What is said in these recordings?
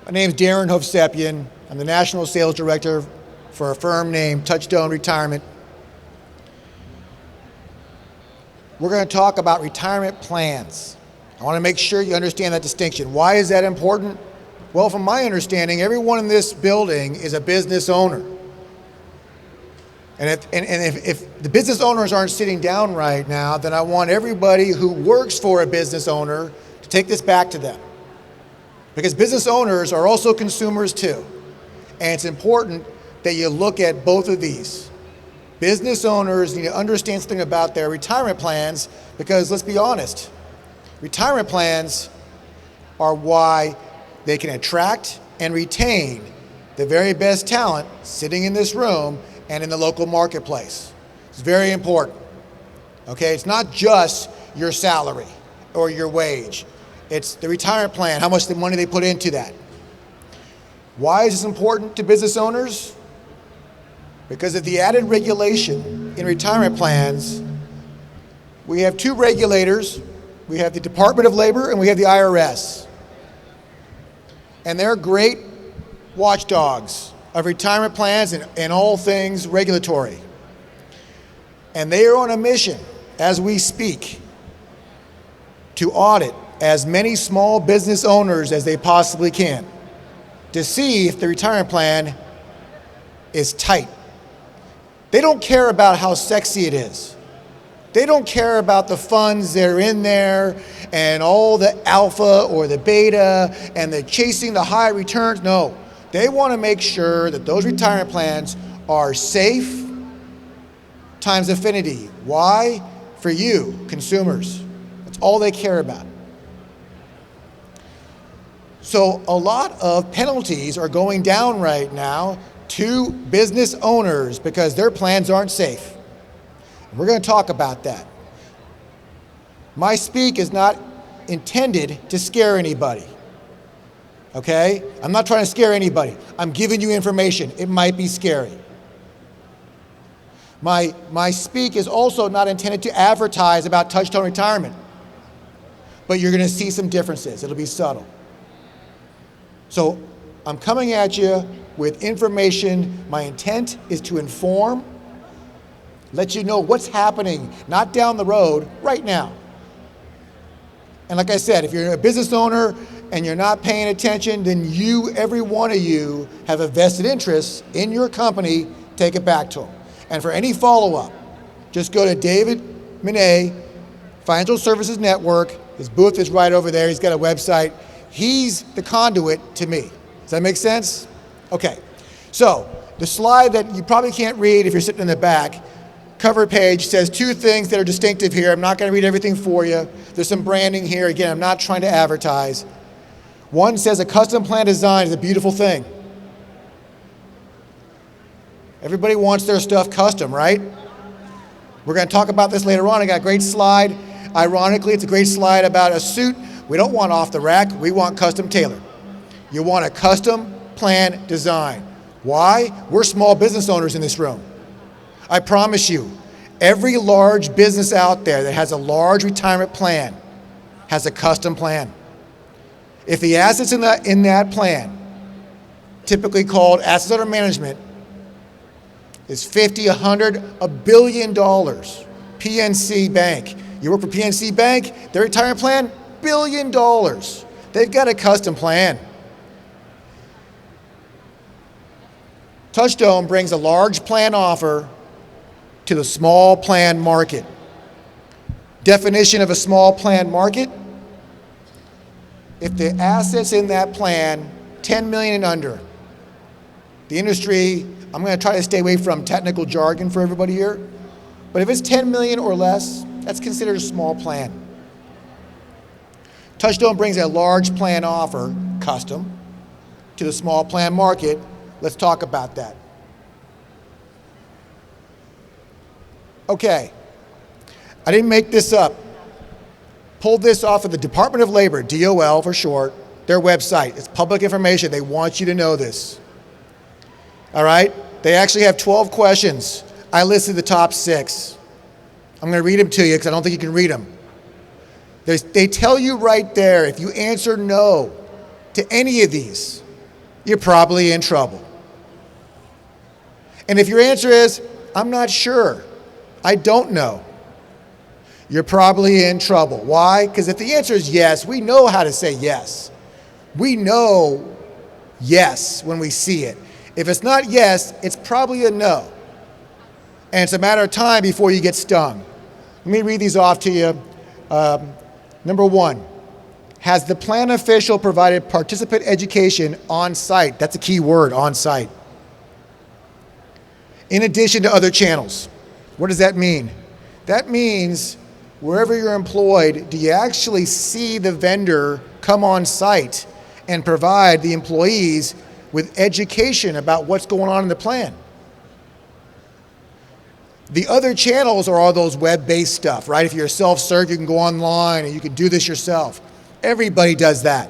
My name is Darren Hovsepian. I'm the National Sales Director for a firm named Touchstone Retirement. We're going to talk about retirement plans. I want to make sure you understand that distinction. Why is that important? Well, from my understanding, everyone in this building is a business owner. And if the business owners aren't sitting down right now, then I want everybody who works for a business owner to take this back to them. Because business owners are also consumers too. And it's important that you look at both of these. Business owners need to understand something about their retirement plans because let's be honest, retirement plans are why they can attract and retain the very best talent sitting in this room and in the local marketplace. It's very important. Okay, it's not just your salary or your wage. It's the retirement plan, how much the money they put into that. Why is this important to business owners? Because of the added regulation in retirement plans, we have two regulators. We have the Department of Labor and we have the IRS. And they're great watchdogs of retirement plans and all things regulatory. And they are on a mission, as we speak, to audit as many small business owners as they possibly can to see if the retirement plan is tight. They don't care about how sexy it is. They don't care about the funds that are in there and all the alpha or the beta and the chasing the high returns. No, they want to make sure that those retirement plans are safe times affinity. Why? For you, consumers. That's all they care about. So a lot of penalties are going down right now to business owners because their plans aren't safe. We're going to talk about that. My speak is not intended to scare anybody. Okay? I'm not trying to scare anybody. I'm giving you information. It might be scary. My speak is also not intended to advertise about Touchstone Retirement. But you're going to see some differences. It'll be subtle. So I'm coming at you with information. My intent is to inform, let you know what's happening, not down the road, right now. And like I said, if you're a business owner and you're not paying attention, then you, every one of you, have a vested interest in your company. Take it back to them. And for any follow-up, just go to David Minet, Financial Services Network. His booth is right over there. He's got a website. He's the conduit to me. Does that make sense? Okay. So the slide that you probably can't read if you're sitting in the back, cover page says two things that are distinctive here. I'm not going to read everything for you. There's some branding here. Again, I'm not trying to advertise. One says a custom plan design is a beautiful thing. Everybody wants their stuff custom, right? We're going to talk about this later on. I got a great slide. Ironically, it's a great slide about a suit. We don't want off the rack. We want custom tailored. You want a custom plan design. Why? We're small business owners in this room. I promise you, every large business out there that has a large retirement plan has a custom plan. If the assets in that plan, typically called assets under management, is 50, 100, $1 billion, PNC Bank. You work for PNC Bank, their retirement plan, $1 billion. They've got a custom plan. Touchstone brings a large plan offer to the small plan market. Definition of a small plan market: if the assets in that plan, 10 million and under. The industry, I'm going to try to stay away from technical jargon for everybody here, but if it's 10 million or less, that's considered a small plan. Touchstone brings a large plan offer, custom, to the small plan market. Let's talk about that. Okay, I didn't make this up. Pulled this off of the Department of Labor, DOL for short, their website. It's public information. They want you to know this. All right? They actually have 12 questions. I listed the top 6. I'm going to read them to you because I don't think you can read them. They tell you right there, if you answer no to any of these, you're probably in trouble. And if your answer is, I'm not sure, I don't know, you're probably in trouble. Why? Because if the answer is yes, we know how to say yes. We know yes when we see it. If it's not yes, it's probably a no. And it's a matter of time before you get stung. Let me read these off to you. Number one, has the plan official provided participant education on site? That's a key word, on site. In addition to other channels. What does that mean? That means wherever you're employed, do you actually see the vendor come on site and provide the employees with education about what's going on in the plan? The other channels are all those web-based stuff, right? If you're self-serve, you can go online and you can do this yourself. Everybody does that.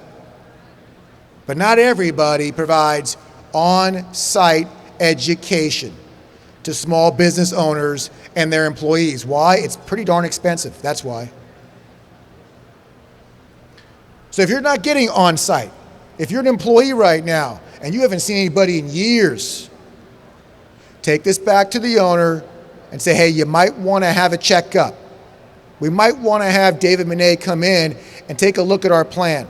But not everybody provides on-site education to small business owners and their employees. Why? It's pretty darn expensive. That's why. So if you're not getting on-site, if you're an employee right now and you haven't seen anybody in years, take this back to the owner and say, hey, you might want to have a checkup. We might want to have David Monet come in and take a look at our plan.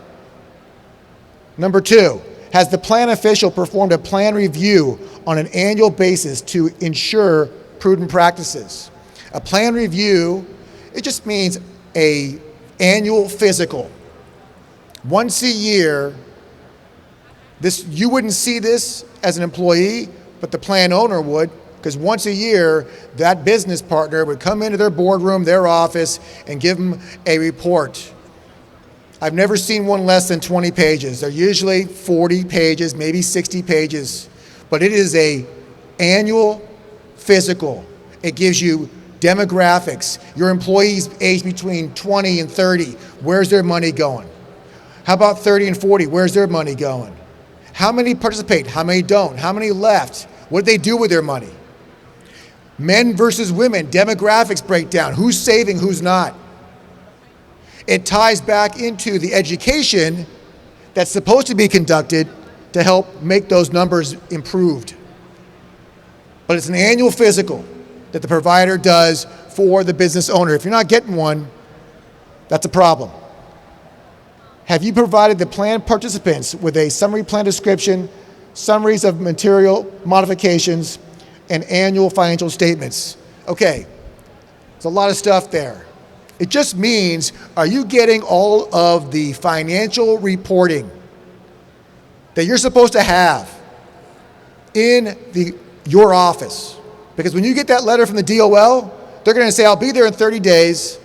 Number two, has the plan official performed a plan review on an annual basis to ensure prudent practices? A plan review, it just means an annual physical. Once a year, you wouldn't see this as an employee, but the plan owner would. Because once a year, that business partner would come into their boardroom, their office, and give them a report. I've never seen one less than 20 pages. They're usually 40 pages, maybe 60 pages. But it is an annual physical. It gives you demographics. Your employees aged between 20 and 30. Where's their money going? How about 30 and 40? Where's their money going? How many participate? How many don't? How many left? What do they do with their money? Men versus women, demographics breakdown. Who's saving, who's not? It ties back into the education that's supposed to be conducted to help make those numbers improved. But it's an annual physical that the provider does for the business owner. If you're not getting one, that's a problem. Have you provided the plan participants with a summary plan description, summaries of material modifications, and annual financial statements? Okay, there's a lot of stuff there. It just means, are you getting all of the financial reporting that you're supposed to have in your office? Because when you get that letter from the DOL, they're going to say, I'll be there in 30 days.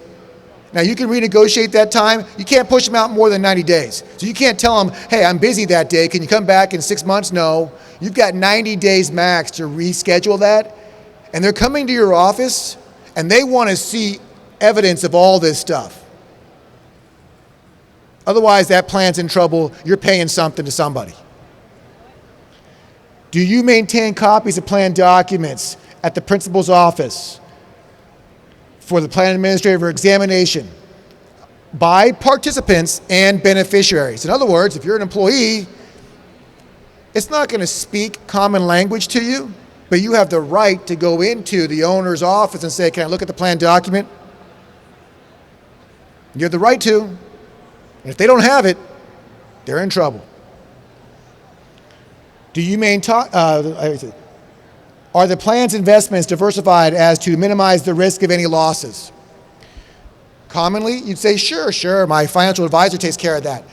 Now, you can renegotiate that time. You can't push them out more than 90 days. So you can't tell them, hey, I'm busy that day. Can you come back in 6 months? No. You've got 90 days max to reschedule that. And they're coming to your office, and they want to see evidence of all this stuff. Otherwise, that plan's in trouble. You're paying something to somebody. Do you maintain copies of plan documents at the principal's office for the plan administrator examination by participants and beneficiaries? In other words, if you're an employee, it's not going to speak common language to you, but you have the right to go into the owner's office and say, can I look at the plan document? You have the right to. And if they don't have it, they're in trouble. Do you maintain, are the plan's investments diversified as to minimize the risk of any losses? Commonly, you'd say, sure, my financial advisor takes care of that.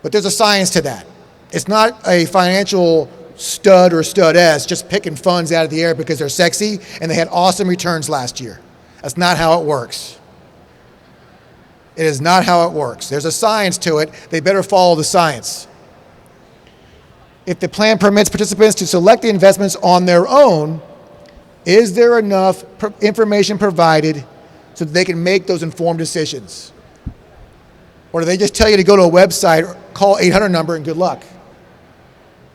But there's a science to that. It's not a financial stud or studess just picking funds out of the air because they're sexy and they had awesome returns last year. That's not how it works. It is not how it works. There's a science to it. They better follow the science. If the plan permits participants to select the investments on their own, is there enough information provided so that they can make those informed decisions? Or do they just tell you to go to a website or call 800 number and good luck?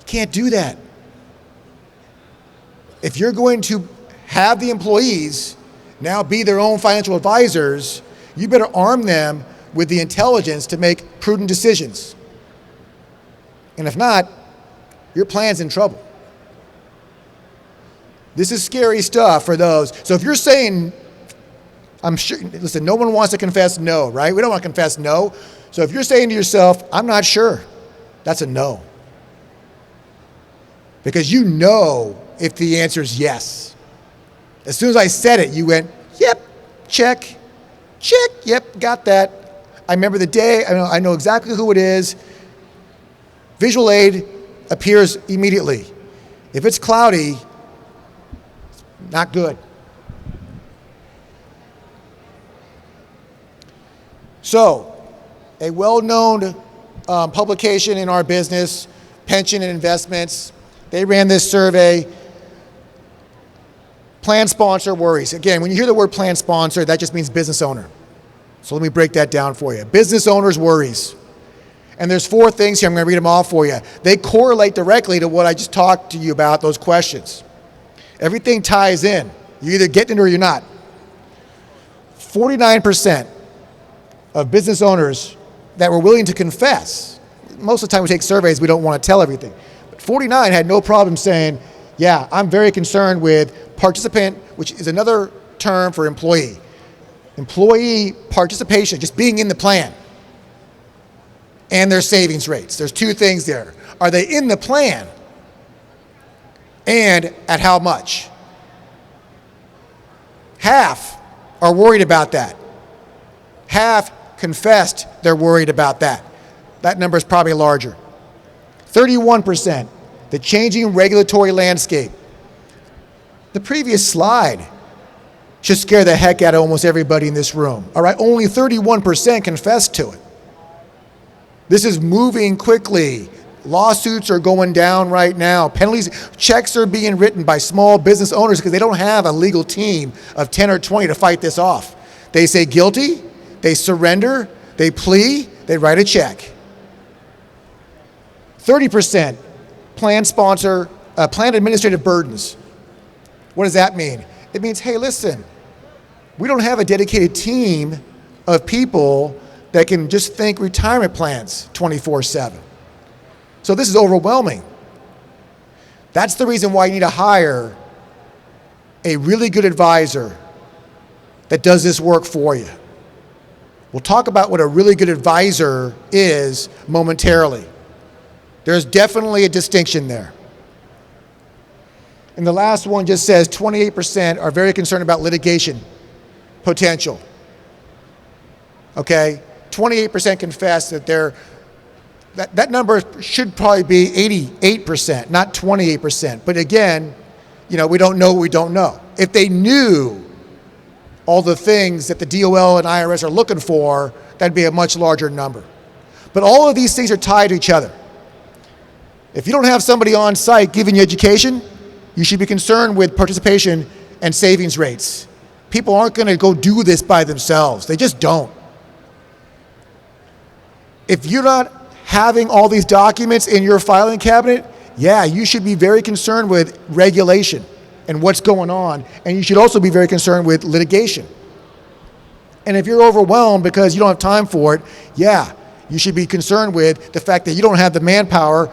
You can't do that. If you're going to have the employees now be their own financial advisors, you better arm them with the intelligence to make prudent decisions. And if not, your plan's in trouble. This is scary stuff for those. So if you're saying, I'm sure, listen, no one wants to confess no, right? We don't want to confess no. So if you're saying to yourself, I'm not sure, that's a no. Because you know if the answer is yes. As soon as I said it, you went, yep, check, yep, got that. I remember the day, I know exactly who it is. Visual aid appears immediately. If it's cloudy, not good. So, a well-known publication in our business, Pension and Investments, they ran this survey. Plan sponsor worries. Again, when you hear the word plan sponsor, that just means business owner. So let me break that down for you. Business owners' worries. And there's 4 things here. I'm going to read them all for you. They correlate directly to what I just talked to you about, those questions. Everything ties in. You're either getting it or you're not. 49% of business owners that were willing to confess, most of the time we take surveys, we don't want to tell everything, but 49 had no problem saying, yeah, I'm very concerned with participant, which is another term for employee. Employee participation, just being in the plan, and their savings rates. There's 2 things there. Are they in the plan? And at how much? Half are worried about that. Half confessed they're worried about that. That number is probably larger. 31%, the changing regulatory landscape. The previous slide should scare the heck out of almost everybody in this room. All right, only 31% confessed to it. This is moving quickly. Lawsuits are going down right now. Penalties, checks are being written by small business owners because they don't have a legal team of 10 or 20 to fight this off. They say guilty, they surrender, they plea, they write a check. 30% plan administrative burdens. What does that mean? It means, hey, listen, we don't have a dedicated team of people that can just think retirement plans 24/7. So this is overwhelming. That's the reason why you need to hire a really good advisor that does this work for you. We'll talk about what a really good advisor is momentarily. There's definitely a distinction there. And the last one just says 28% are very concerned about litigation potential. Okay? 28% confess that that number should probably be 88%, not 28%. But again, we don't know what we don't know. If they knew all the things that the DOL and IRS are looking for, that'd be a much larger number. But all of these things are tied to each other. If you don't have somebody on site giving you education, you should be concerned with participation and savings rates. People aren't going to go do this by themselves. They just don't. If you're not having all these documents in your filing cabinet, yeah, you should be very concerned with regulation and what's going on. And you should also be very concerned with litigation. And if you're overwhelmed because you don't have time for it, yeah, you should be concerned with the fact that you don't have the manpower,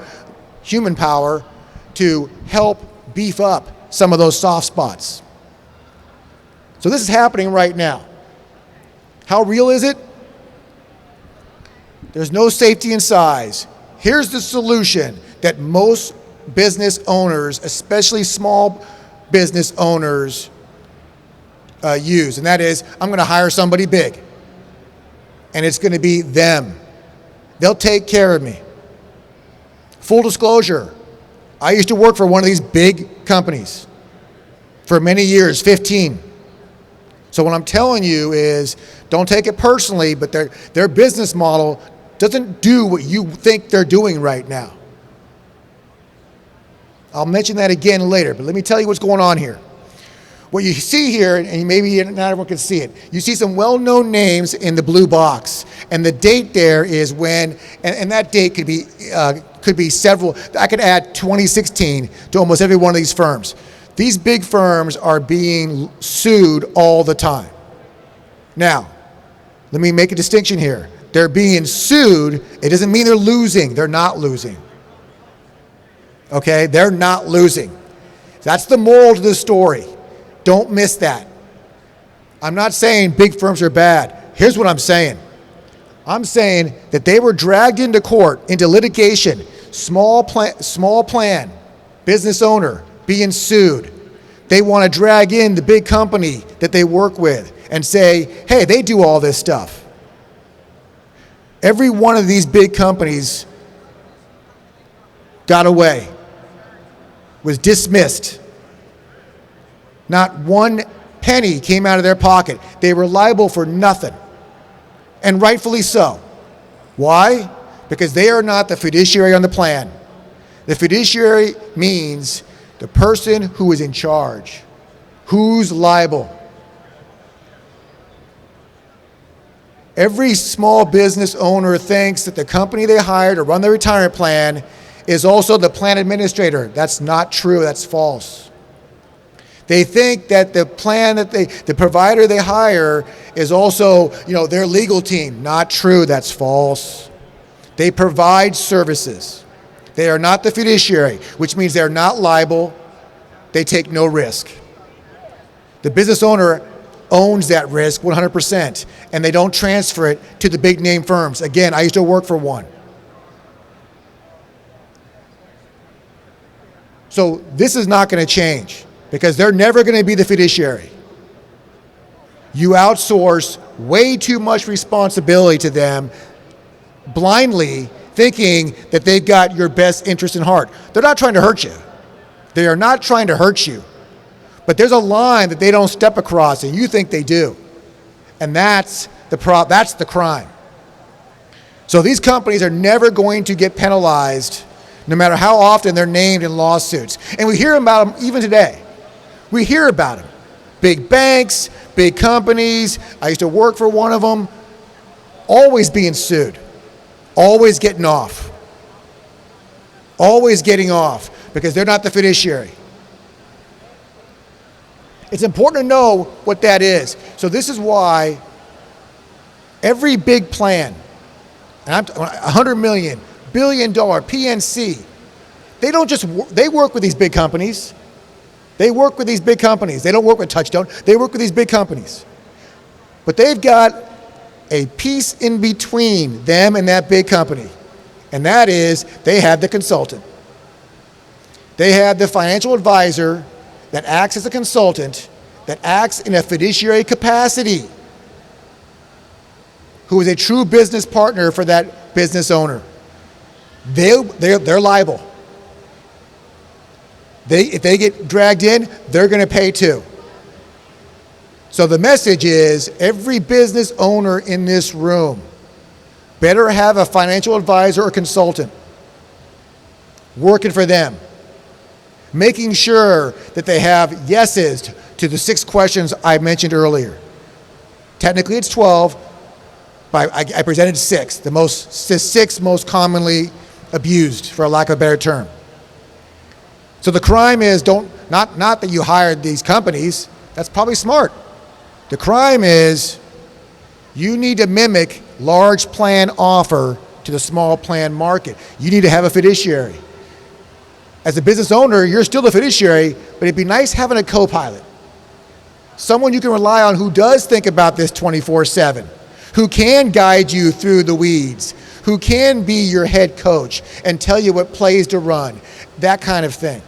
human power, to help beef up some of those soft spots. So this is happening right now. How real is it? There's no safety in size. Here's the solution that most business owners, especially small business owners, use, and that is, I'm going to hire somebody big, and it's going to be them. They'll take care of me. Full disclosure, I used to work for one of these big companies for many years, 15. So what I'm telling you is, don't take it personally, but their business model doesn't do what you think they're doing right now. I'll mention that again later, but let me tell you what's going on here. What you see here, and maybe not everyone can see it, you see some well-known names in the blue box, and the date there is when, and that date could be several. I could add 2016 to almost every one of these firms. These big firms are being sued all the time. Now, let me make a distinction here. They're being sued. It doesn't mean they're losing. They're not losing. Okay, they're not losing. That's the moral to the story. Don't miss that. I'm not saying big firms are bad. Here's what I'm saying. I'm saying that they were dragged into court, into litigation, small plan, business owner being sued. They want to drag in the big company that they work with and say, hey, they do all this stuff. Every one of these big companies got away, was dismissed. Not one penny came out of their pocket. They were liable for nothing, and rightfully so. Why? Because they are not the fiduciary on the plan. The fiduciary means the person who is in charge, who's liable. Every small business owner thinks that the company they hired to run their retirement plan is also the plan administrator. That's not true. That's false. They think that the plan that the provider they hire is also, their legal team. Not true. That's false. They provide services. They are not the fiduciary, which means they're not liable. They take no risk. The business owner owns that risk 100%, and they don't transfer it to the big name firms. Again, I used to work for one. So this is not going to change because they're never going to be the fiduciary. You outsource way too much responsibility to them blindly, thinking that they've got your best interest in heart. They're not trying to hurt you. They are not trying to hurt you. But there's a line that they don't step across, and you think they do. And that's the crime. So these companies are never going to get penalized, no matter how often they're named in lawsuits. And we hear about them even today. We hear about them. Big banks, big companies. I used to work for one of them. Always being sued. Always getting off. Always getting off because they're not the fiduciary. It's important to know what that is. So this is why every big plan, and I'm $100 million, billion dollar PNC, they work with these big companies. They work with these big companies. They don't work with Touchstone. They work with these big companies. But they've got a piece in between them and that big company. And that is they have the consultant. They have the financial advisor that acts as a consultant, that acts in a fiduciary capacity, who is a true business partner for that business owner. They're liable. If they get dragged in, they're going to pay too. So the message is every business owner in this room better have a financial advisor or consultant working for them, making sure that they have yeses to the 6 questions I mentioned earlier. Technically it's 12, but I presented 6, the 6 most commonly abused, for a lack of a better term. So the crime is not that you hired these companies. That's probably smart. The crime is you need to mimic large plan offer to the small plan market. You need to have a fiduciary. As a business owner, you're still the fiduciary, but it'd be nice having a co-pilot. Someone you can rely on who does think about this 24/7, who can guide you through the weeds, who can be your head coach and tell you what plays to run, that kind of thing.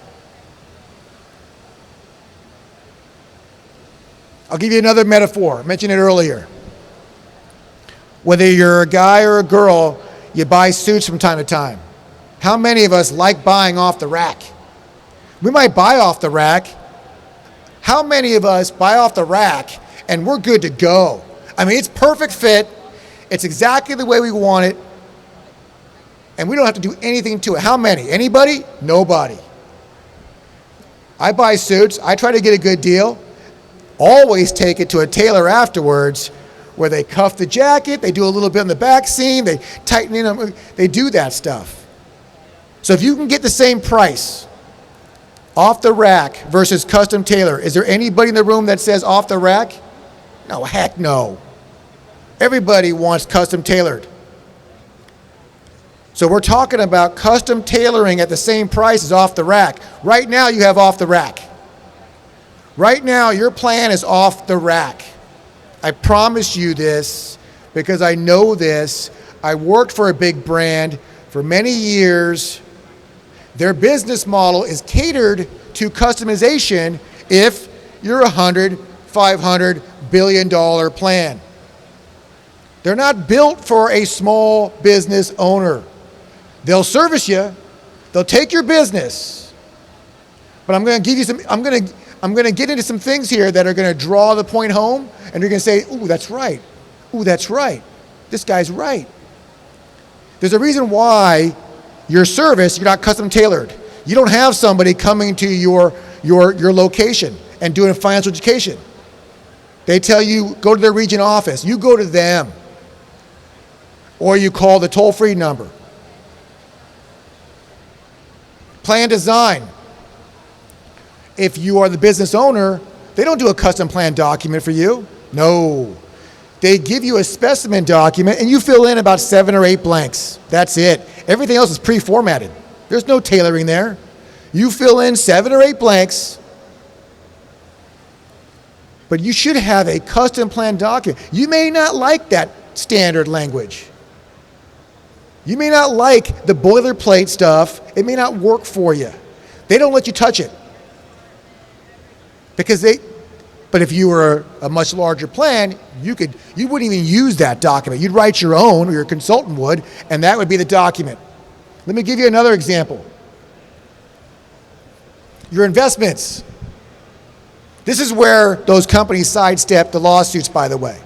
I'll give you another metaphor. I mentioned it earlier. Whether you're a guy or a girl, you buy suits from time to time. How many of us like buying off the rack? We might buy off the rack. How many of us buy off the rack and we're good to go? I mean, it's perfect fit. It's exactly the way we want it. And we don't have to do anything to it. How many? Anybody? Nobody. I buy suits. I try to get a good deal. Always take it to a tailor afterwards where they cuff the jacket, they do a little bit on the back seam, they tighten it, they do that stuff. So if you can get the same price off the rack versus custom tailor, is there anybody in the room that says off the rack? No, heck no. Everybody wants custom tailored. So we're talking about custom tailoring at the same price as off the rack. Right now you have off the rack. Right now your plan is off the rack. I promise you this because I know this. I worked for a big brand for many years. Their business model is catered to customization if you're $100, $500 billion plan. They're not built for a small business owner. They'll service you. They'll take your business. But I'm going to give you some, I'm going to get into some things here that are going to draw the point home, and you're going to say, ooh, that's right. Ooh, that's right. This guy's right. There's a reason why your service, you're not custom tailored. You don't have somebody coming to your location and doing financial education. They tell you, go to their region office. You go to them. Or you call the toll-free number. Plan design. If you are the business owner, they don't do a custom plan document for you. No. They give you a specimen document and you fill in about 7 or 8 blanks. That's it. Everything else is pre-formatted. There's no tailoring there. You fill in 7 or 8 blanks, but you should have a custom plan document. You may not like that standard language. You may not like the boilerplate stuff. It may not work for you. They don't let you touch it. But if you were a much larger plan, you wouldn't even use that document. You'd write your own, or your consultant would, and that would be the document. Let me give you another example. Your investments. This is where those companies sidestep the lawsuits, by the way.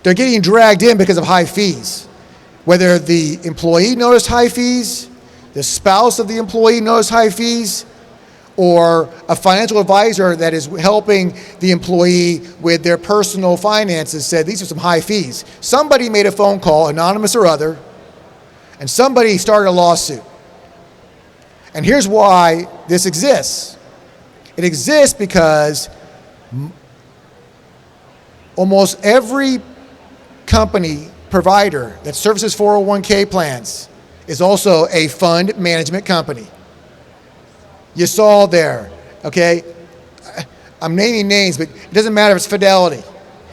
They're getting dragged in because of high fees. Whether the employee noticed high fees, the spouse of the employee noticed high fees, or a financial advisor that is helping the employee with their personal finances said, these are some high fees. Somebody made a phone call, anonymous or other, and somebody started a lawsuit. And here's why this exists. It exists because almost every company provider that services 401k plans is also a fund management company. You saw there, okay? I'm naming names, but it doesn't matter if it's Fidelity.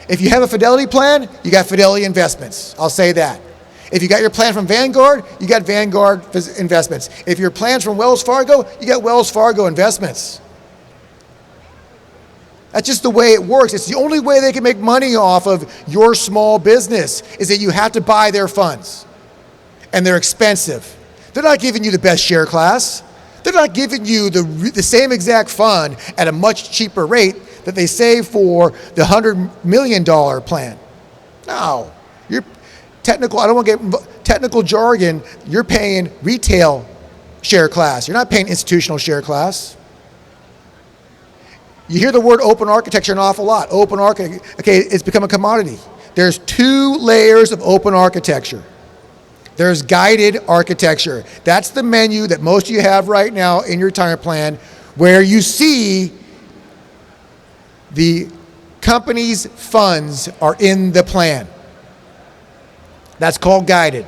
If you have a Fidelity plan, you got Fidelity Investments. I'll say that. If you got your plan from Vanguard, you got Vanguard Investments. If your plan's from Wells Fargo, you got Wells Fargo Investments. That's just the way it works. It's the only way they can make money off of your small business is that you have to buy their funds. And they're expensive. They're not giving you the best share class. They're not giving you the same exact fund at a much cheaper rate that they save for the $100 million plan. No. You're technical, I don't want to get technical jargon. You're paying retail share class. You're not paying institutional share class. You hear the word open architecture an awful lot. Open architecture, okay, it's become a commodity. There's 2 layers of open architecture. There's guided architecture. That's the menu that most of you have right now in your retirement plan, where you see the company's funds are in the plan. That's called guided.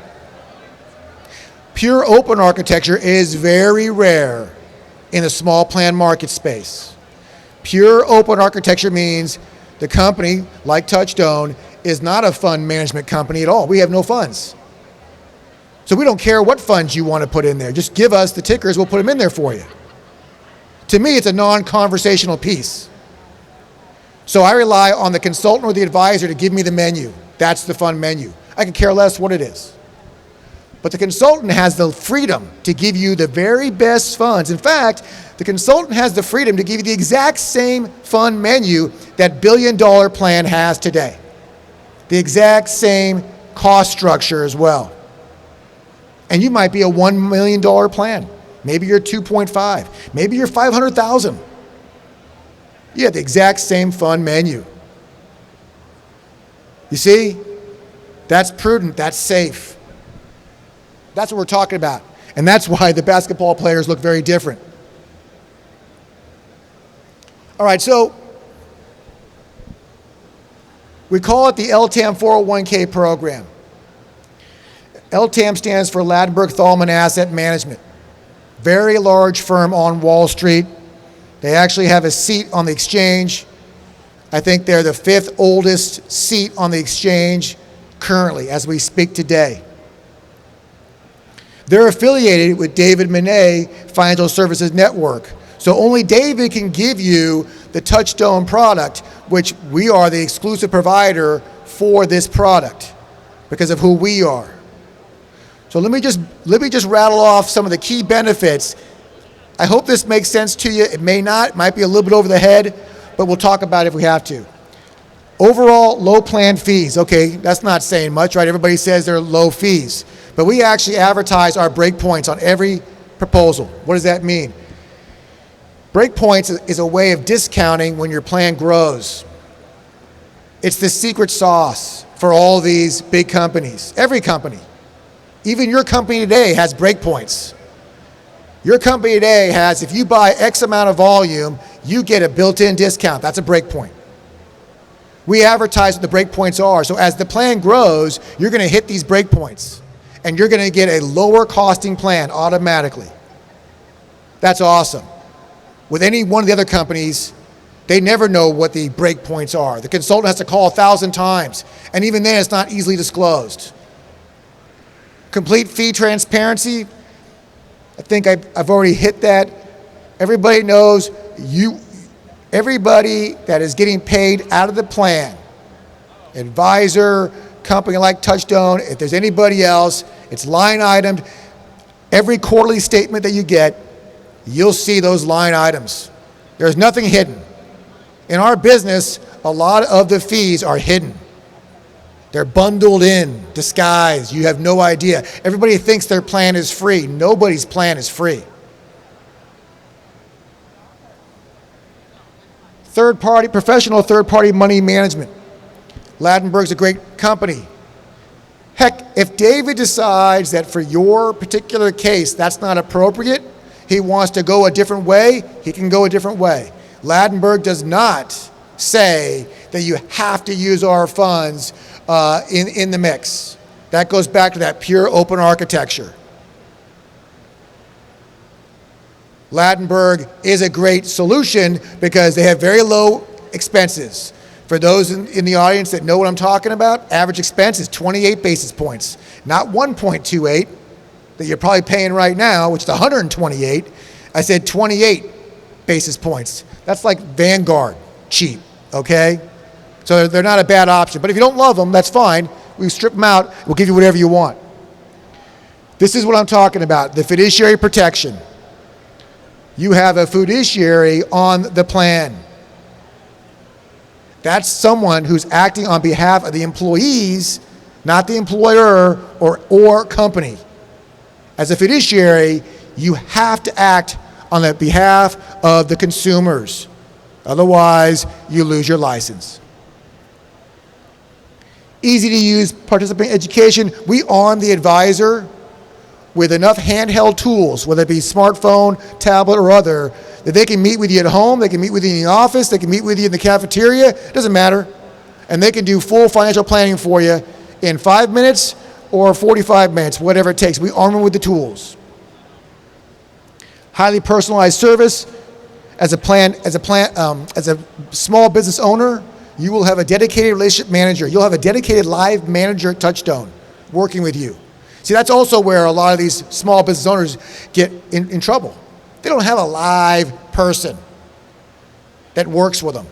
Pure open architecture is very rare in the small plan market space. Pure open architecture means the company, like Touchstone, is not a fund management company at all. We have no funds. So we don't care what funds you want to put in there. Just give us the tickers, we'll put them in there for you. To me, it's a non-conversational piece. So I rely on the consultant or the advisor to give me the menu. That's the fund menu. I can care less what it is. But the consultant has the freedom to give you the very best funds. In fact, the consultant has the freedom to give you the exact same fund menu that billion-dollar plan has today. The exact same cost structure as well. And you might be a $1 million plan. Maybe you're 2.5. Maybe you're 500,000. You have the exact same fund menu. You see? That's prudent. That's safe. That's what we're talking about. And that's why the basketball players look very different. All right, so we call it the LTAM 401k program. LTAM stands for Ladenburg Thalmann Asset Management. Very large firm on Wall Street. They actually have a seat on the exchange. I think they're the 5th oldest seat on the exchange currently as we speak today. They're affiliated with David Monet Financial Services Network. So only David can give you the Touchstone product, which we are the exclusive provider for this product because of who we are. So let me just rattle off some of the key benefits. I hope this makes sense to you. It may not, it might be a little bit over the head, but we'll talk about it if we have to. Overall, low plan fees. Okay, that's not saying much, right? Everybody says they're low fees, but we actually advertise our breakpoints on every proposal. What does that mean? Breakpoints is a way of discounting when your plan grows. It's the secret sauce for all these big companies, every company. Even your company today has breakpoints. Your company today has, if you buy X amount of volume, you get a built-in discount. That's a breakpoint. We advertise what the breakpoints are. So as the plan grows, you're going to hit these breakpoints, and you're going to get a lower costing plan automatically. That's awesome. With any one of the other companies, they never know what the breakpoints are. The consultant has to call 1,000 times, and even then it's not easily disclosed. Complete fee transparency. I think I've already hit that. Everybody knows everybody that is getting paid out of the plan, advisor, company like Touchstone, if there's anybody else, it's line itemed. Every quarterly statement that you get, you'll see those line items. There's nothing hidden. In our business, a lot of the fees are hidden. They're bundled in, disguised. You have no idea. Everybody thinks their plan is free. Nobody's plan is free. Professional third-party money management. Ladenburg's a great company. Heck, if David decides that for your particular case that's not appropriate, he wants to go a different way, he can go a different way. Ladenburg does not say that you have to use our funds in the mix. That goes back to that pure open architecture. Ladenburg is a great solution because they have very low expenses. For those in the audience that know what I'm talking about, average expense is 28 basis points, not 1.28 that you're probably paying right now, which is 128. I said 28 basis points. That's like Vanguard cheap, okay? So they're not a bad option. But if you don't love them, that's fine. We strip them out. We'll give you whatever you want. This is what I'm talking about, the fiduciary protection. You have a fiduciary on the plan. That's someone who's acting on behalf of the employees, not the employer or company. As a fiduciary, you have to act on the behalf of the consumers. Otherwise, you lose your license. Easy to use participant education. We arm the advisor with enough handheld tools, whether it be smartphone, tablet, or other, that they can meet with you at home, they can meet with you in the office, they can meet with you in the cafeteria, it doesn't matter. And they can do full financial planning for you in 5 minutes or 45 minutes, whatever it takes. We arm them with the tools. Highly personalized service. As a small business owner, you will have a dedicated relationship manager. You'll have a dedicated live manager at Touchstone working with you. See, that's also where a lot of these small business owners get in trouble. They don't have a live person that works with them.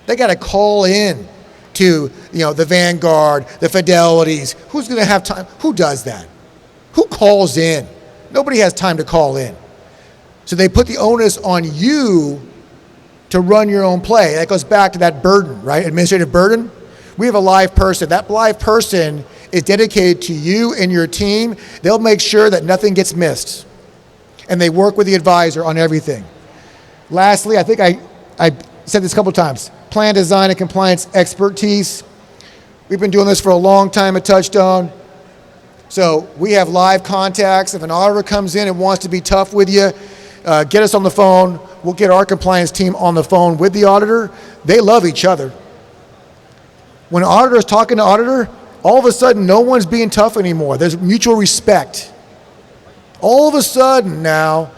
They got to call in to the Vanguard, the Fidelities. Who's going to have time? Who does that? Who calls in? Nobody has time to call in. So they put the onus on you to run your own play. That goes back to that burden, right? Administrative burden. We have a live person. That live person is dedicated to you and your team. They'll make sure that nothing gets missed. And they work with the advisor on everything. Lastly, I think I said this a couple times, plan design and compliance expertise. We've been doing this for a long time at Touchstone. So we have live contacts. If an auditor comes in and wants to be tough with you, get us on the phone. We'll get our compliance team on the phone with the auditor. They love each other. When an auditor is talking to auditor, all of a sudden no one's being tough anymore. There's mutual respect. All of a sudden now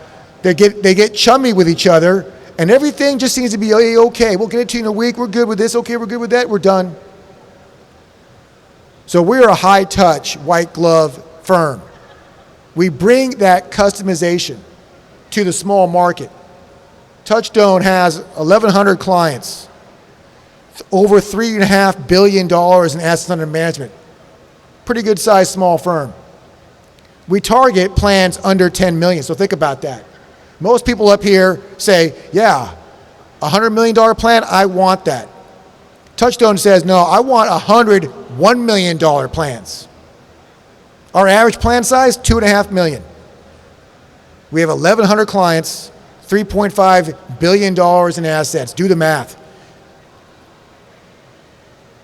they get chummy with each other, and everything just seems to be okay. We'll get it to you in a week. We're good with this. Okay, we're good with that. We're done. So we're a high-touch, white-glove firm. We bring that customization to the small market. Touchstone has 1,100 clients, over $3.5 billion in assets under management. Pretty good-sized small firm. We target plans under 10 million, so think about that. Most people up here say, yeah, $100 million plan, I want that. Touchstone says, no, I want 100 $1 million plans. Our average plan size, $2.5 million. We have 1,100 clients, $3.5 billion in assets. Do the math.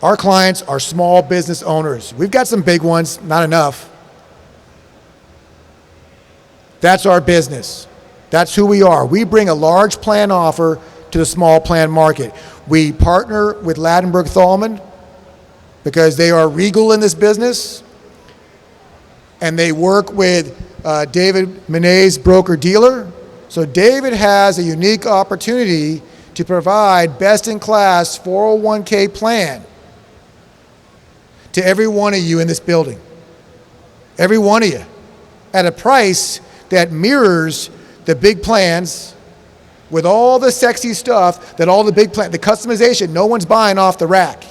Our clients are small business owners. We've got some big ones, not enough. That's our business. That's who we are. We bring a large plan offer to the small plan market. We partner with Ladenburg Thalmann because they are regal in this business, and they work with David Monet's broker-dealer. So David has a unique opportunity to provide best-in-class 401k plan to every one of you in this building. Every one of you. At a price that mirrors the big plans with all the sexy stuff that all the big plans, the customization, no one's buying off the rack.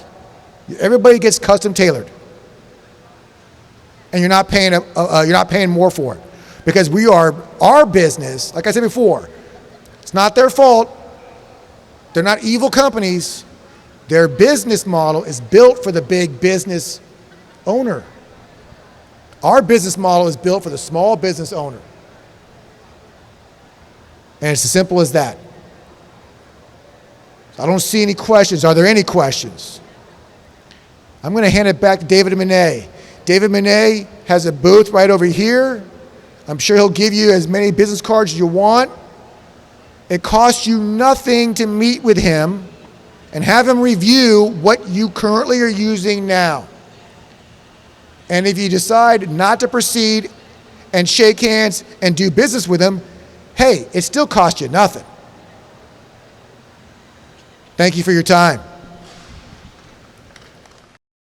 Everybody gets custom tailored. And you're not paying more for it. Because we are, our business, like I said before, it's not their fault. They're not evil companies. Their business model is built for the big business owner. Our business model is built for the small business owner. And it's as simple as that. I don't see any questions. Are there any questions? I'm going to hand it back to David Monet. David Monet has a booth right over here. I'm sure he'll give you as many business cards as you want. It costs you nothing to meet with him and have him review what you currently are using now. And if you decide not to proceed and shake hands and do business with him, hey, it still costs you nothing. Thank you for your time.